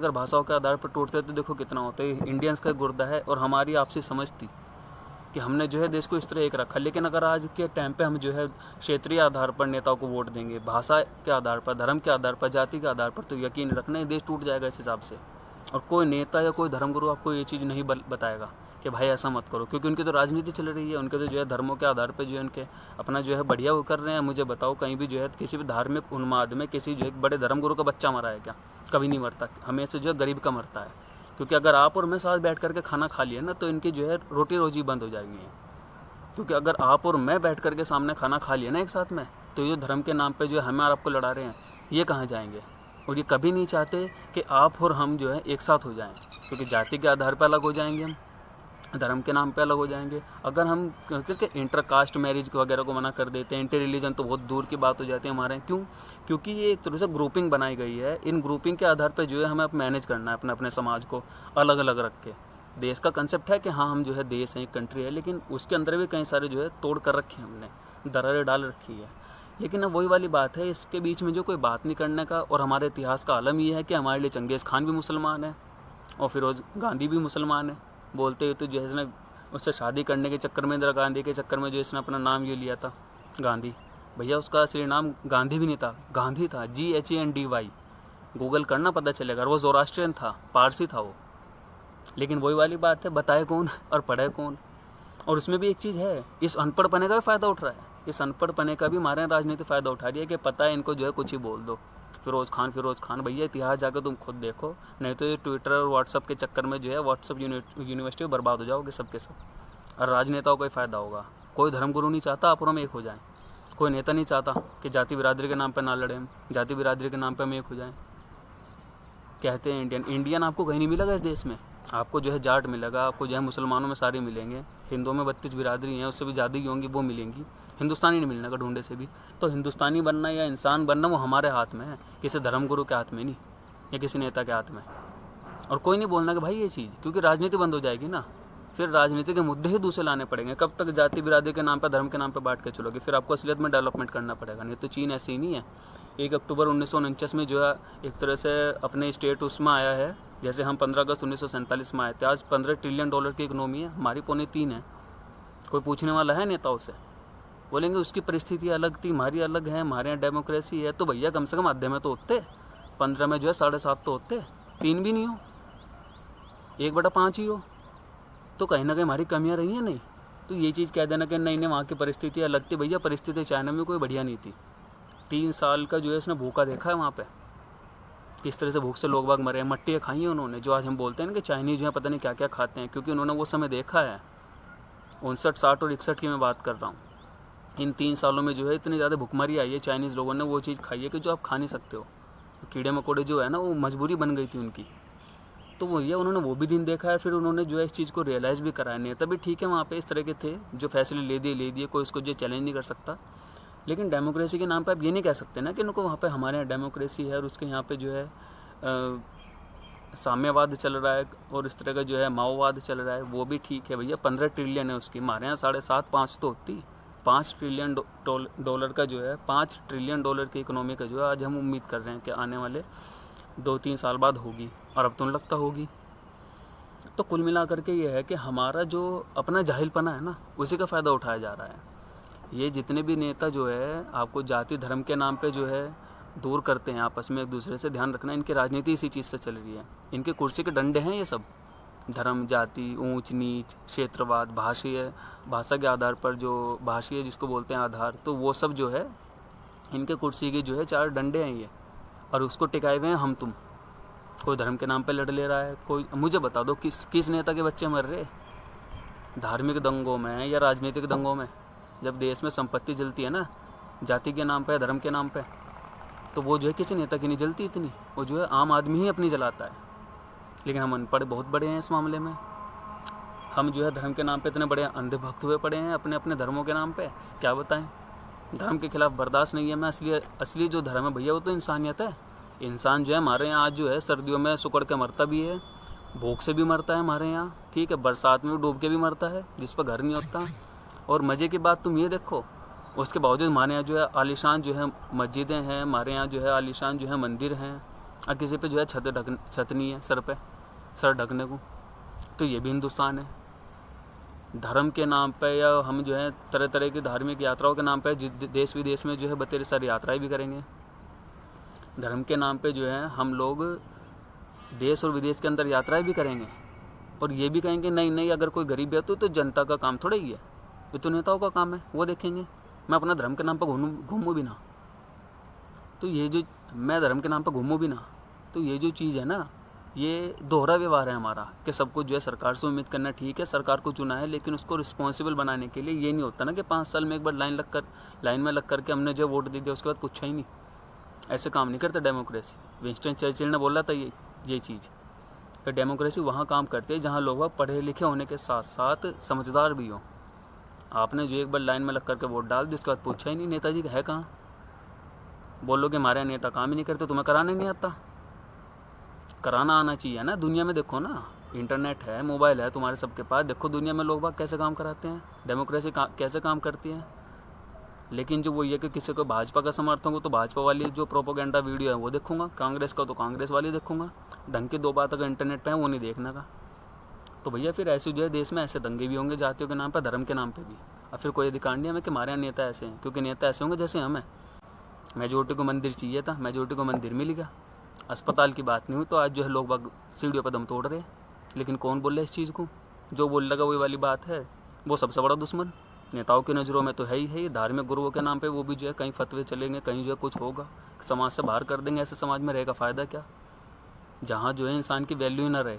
अगर भाषाओं के आधार पर टूटते तो देखो कितना होता है। इंडियंस का गुर्दा है और हमारी आपसी समझ थी कि हमने जो है देश को इस तरह एक रखा। लेकिन अगर आज के टाइम पे हम जो है क्षेत्रीय आधार पर नेताओं को वोट देंगे, भाषा के आधार पर, धर्म के आधार पर, जाति के आधार पर, तो यकीन रखना है देश टूट जाएगा इस हिसाब से। और कोई नेता या कोई धर्मगुरु आपको ये चीज़ नहीं बताएगा कि भाई ऐसा मत करो, क्योंकि उनकी तो राजनीति चल रही है। उनके तो जो है धर्मों के आधार पर जो है उनके अपना जो है बढ़िया वो कर रहे हैं। मुझे बताओ कहीं भी जो है किसी भी धार्मिक उन्माद में किसी जो है बड़े धर्मगुरु का बच्चा मरा है क्या? कभी नहीं मरता। हमेशा जो है गरीब का मरता है। क्योंकि अगर आप और मैं साथ बैठ करके खाना खा लिया ना तो इनकी जो है रोटी रोजी बंद हो जाएगी। क्योंकि अगर आप और मैं बैठ करके सामने खाना खा लिया ना एक साथ में, तो ये धर्म के नाम पे जो है हमें और आपको लड़ा रहे हैं, ये कहाँ जाएंगे? और ये कभी नहीं चाहते कि आप और हम जो है एक साथ हो जाएं, क्योंकि जाति के आधार पर अलग हो जाएंगे, हम धर्म के नाम पे अलग हो जाएंगे। अगर हम क्योंकि इंटर कास्ट मैरिज वगैरह को मना कर देते हैं, इंटर रिलीजन तो बहुत दूर की बात हो जाती है हमारे। क्यों? क्योंकि ये एक तरह से ग्रुपिंग बनाई गई है। इन ग्रुपिंग के आधार पर जो है हमें अब मैनेज करना है अपने अपने समाज को अलग अलग रख के। देश का कंसेप्ट है कि हाँ हम जो है देश है, एक कंट्री है, लेकिन उसके अंदर भी कई सारे जो है तोड़ कर रखे हैं हमने, दरारें डाल रखी है। लेकिन अब वही वाली बात है, इसके बीच में जो कोई बात नहीं करने का। और हमारे इतिहास का आलम ये है कि हमारे लिए चंगेज़ खान भी मुसलमान है और फिरोज गांधी भी मुसलमान है। बोलते हुए तो जो है इसने उससे शादी करने के चक्कर में, इंदिरा गांधी के चक्कर में जो इसने अपना नाम ये लिया था गांधी। भैया उसका असली नाम गांधी भी नहीं था, गांधी था, GHANDY। गूगल करना पता चलेगा। वो ज़ोरास्ट्रियन था, पारसी था वो। लेकिन वही वाली बात है, बताए कौन और पढ़े कौन। और उसमें भी एक चीज़ है, इस अनपढ़ पने का भी फ़ायदा उठ रहा है। इस अनपढ़ पने का भी हमारे राजनीति फ़ायदा उठा रही है कि पता है इनको जो है कुछ ही बोल दो। फिरोज़ खान। भैया इतिहास जाकर तुम खुद देखो, नहीं तो ये ट्विटर और व्हाट्सअप के चक्कर में जो है व्हाट्सअप यूनिवर्सिटी में बर्बाद हो जाओगे सबके सब। और राजनेताओं का ही फ़ायदा होगा। कोई धर्मगुरु नहीं चाहता आप और हम एक हो जाएं। कोई नेता नहीं चाहता कि जाति बिरादरी के नाम पर ना लड़ें, जाति बिरादरी के नाम पर हम एक हो जाएँ। कहते हैं इंडियन आपको कहीं नहीं मिलेगा इस देश में। आपको जो है जाट मिलेगा, आपको जो है मुसलमानों में सारे मिलेंगे, हिंदुओं में 32 बिरादरी हैं, उससे भी ज़्यादा ही होंगी, वो मिलेंगी। हिंदुस्तानी नहीं मिलने का ढूंढे से भी। तो हिंदुस्तानी बनना या इंसान बनना वो हमारे हाथ में है, किसी धर्मगुरु के हाथ में नहीं या किसी नेता के हाथ में। और कोई नहीं बोलना कि भाई ये चीज़, क्योंकि राजनीति बंद हो जाएगी ना, फिर राजनीति के मुद्दे ही दूसरे लाने पड़ेंगे। कब तक जाति बिरादरी के नाम पर, धर्म के नाम पर बांट के चलोगे? फिर आपको असलियत में डेवलपमेंट करना पड़ेगा। नहीं तो चीन ऐसे ही नहीं है। 1 अक्टूबर 1949 में जो है एक तरह से अपने स्टेट उसमें आया है, जैसे हम 15 अगस्त 1947 में आए थे। आज $15 ट्रिलियन की इकोनॉमी है, हमारी 2.25 है। कोई पूछने वाला है नेताओं से? बोलेंगे उसकी परिस्थिति अलग थी, हमारी अलग है, हमारे यहाँ डेमोक्रेसी है। तो भैया कम से कम आधे में तो होते, 15 में जो है 7.5 तो होते, 3 भी नहीं हो, 1/5 ही हो। तो कहीं ना कहीं हमारी कमियाँ रही हैं। नहीं तो ये चीज़ कह देना कि नहीं नहीं वहाँ की परिस्थिति अलग थी। भैया परिस्थिति चाइना में कोई बढ़िया नहीं थी। 3 साल का जो है उसने भूखा देखा है वहाँ पे, किस तरह से भूख से लोग बाग मरे हैं। मट्टियाँ खाई हैं उन्होंने। जो आज हम बोलते हैं कि चाइनीज़ जो है पता नहीं क्या क्या खाते हैं, क्योंकि उन्होंने वो समय देखा है। 59, 60 और 61 की मैं बात कर रहा हूँ। इन 3 सालों में जो है इतनी ज़्यादा भुखमरी आई है, चाइनीज़ लोगों ने वो चीज़ खाई है कि जो आप खा नहीं सकते हो। कीड़े मकोड़े जो है ना, वो मजबूरी बन गई थी उनकी। तो भैया उन्होंने वो भी दिन देखा है, फिर उन्होंने जो है इस चीज़ को रियलाइज़ भी कराया। नेता भी ठीक है वहाँ पे इस तरह के थे जो फैसले ले दिए, कोई इसको जो चैलेंज नहीं कर सकता। लेकिन डेमोक्रेसी के नाम पे आप ये नहीं कह सकते ना कि उनको वहाँ पे हमारे यहाँ डेमोक्रेसी है और उसके यहाँ पे जो है साम्यवाद चल रहा है और इस तरह का जो है माओवाद चल रहा है। वो भी ठीक है भैया, 15 ट्रिलियन है उसकी, हमारे यहाँ 7.5 5 तो होती। $5 ट्रिलियन का जो है, $5 ट्रिलियन की इकोनॉमी का जो है आज हम उम्मीद कर रहे हैं कि आने वाले 2-3 साल बाद होगी, और अब तो नहीं लगता होगी। तो कुल मिला करके ये है कि हमारा जो अपना जाहिलपना है ना, उसी का फ़ायदा उठाया जा रहा है। ये जितने भी नेता जो है आपको जाति धर्म के नाम पे जो है दूर करते हैं आपस में एक दूसरे से, ध्यान रखना इनकी राजनीति इसी चीज़ से चल रही है। इनके कुर्सी के डंडे हैं ये सब। धर्म, जाति, ऊंच नीच, क्षेत्रवाद, भाषा के आधार पर जो भाषीय जिसको बोलते हैं आधार, तो वो सब जो है इनके कुर्सी के जो है 4 डंडे हैं ये, और उसको टिकाए हुए हैं हम तुम। कोई धर्म के नाम पे लड़ ले रहा है, कोई मुझे बता दो किस नेता के बच्चे मर रहे, धार्मिक दंगों में या राजनीतिक दंगों में? जब देश में संपत्ति जलती है ना जाति के नाम पे, धर्म के नाम पे, तो वो जो है किसी नेता की नहीं जलती इतनी, वो जो है आम आदमी ही अपनी जलाता है। लेकिन हम अनपढ़ बहुत बड़े हैं इस मामले में। हम जो है धर्म के नाम पे इतने बड़े अंधे भक्त हुए पड़े हैं अपने अपने धर्मों के नाम पे, क्या बताएं। धर्म के खिलाफ बर्दाश्त नहीं है। मैं असली जो धर्म है भैया वो तो इंसानियत है। इंसान जो है हमारे यहाँ आज जो है सर्दियों में सुकड़ के मरता भी है, भूख से भी मरता है हमारे यहाँ, ठीक है, बरसात में डूब के भी मरता है जिस पर घर नहीं होता। और मज़े की बात तुम ये देखो, उसके बावजूद हमारे यहाँ जो है आलीशान जो है मस्जिदें हैं, हमारे यहाँ जो है आलीशान जो है मंदिर हैं, और किसी पे जो है छत नहीं है सर पे, सर ढकने को, तो ये भी हिंदुस्तान है। धर्म के नाम पे या हम जो है तरह तरह की धार्मिक यात्राओं के नाम पे देश विदेश में जो है बतेरे सारी यात्राएं भी करेंगे। धर्म के नाम पे जो है हम लोग देश और विदेश के अंदर यात्राएं भी करेंगे और ये भी कहेंगे नहीं नहीं, अगर कोई गरीब है तो जनता का काम थोड़ा ही है, ये तो नेताओं का काम है, वो देखेंगे। मैं अपना धर्म के नाम पर घूमूँ भी ना, तो ये जो मैं धर्म के नाम पर घूमूँ भी ना, तो ये जो चीज़ है ना, ये दोहरा व्यवहार है हमारा कि सबको जो है सरकार से उम्मीद करना। ठीक है, सरकार को चुना है, लेकिन उसको रिस्पॉन्सिबल बनाने के लिए ये नहीं होता ना कि 5 साल में एक बार लाइन में लग करके हमने जो वोट दे दिया उसके बाद पूछा ही नहीं। ऐसे काम नहीं करता डेमोक्रेसी। विंस्टन चर्चिल ने बोला था ये चीज़ कि डेमोक्रेसी वहाँ काम करती है जहाँ लोग पढ़े लिखे होने के साथ साथ समझदार भी हों। आपने जो एक बार लाइन में लग करके वोट डाल दी, उसके बाद पूछा ही नहीं नेताजी है कहाँ। बोलोगे हमारे नेता काम ही नहीं करते, तुम्हें कराने नहीं आता। कराना आना चाहिए ना। दुनिया में देखो ना, इंटरनेट है, मोबाइल है तुम्हारे सबके पास, देखो दुनिया में लोग बाग कैसे काम कराते हैं, डेमोक्रेसी कैसे काम करती है। लेकिन जो वो ये कि किसी को भाजपा का समर्थन हो तो भाजपा वाली जो प्रोपोगेंडा वीडियो है वो देखूंगा, कांग्रेस का तो कांग्रेस वाली देखूंगा। ढंग की 2 बात अगर इंटरनेट पे है वो नहीं देखने का। तो भैया फिर ऐसे जो है देश में ऐसे दंगे भी होंगे, जातियों के नाम पर, धर्म के नाम पर भी। और फिर कोई अधिकार नहीं हमें कि हमारे यहाँ नेता ऐसे हैं, क्योंकि नेता ऐसे होंगे जैसे हमें। मेजोरिटी को मंदिर चाहिए था, मेजोरिटी को मंदिर मिल गया। अस्पताल की बात नहीं हुई तो आज जो है लोग बाग सीढ़ियों पर दम तोड़ रहे। लेकिन कौन बोल रहा है इस चीज़ को? जो बोल लगा वही वाली बात है, वो सबसे बड़ा दुश्मन नेताओं की नज़रों में तो है ही है। धार्मिक गुरुओं के नाम पे वो भी जो है कहीं फतवे चलेंगे, कहीं जो है कुछ होगा, समाज से बाहर कर देंगे। ऐसे समाज में रहेगा फ़ायदा क्या, जहाँ जो है इंसान की वैल्यू ही ना रहे।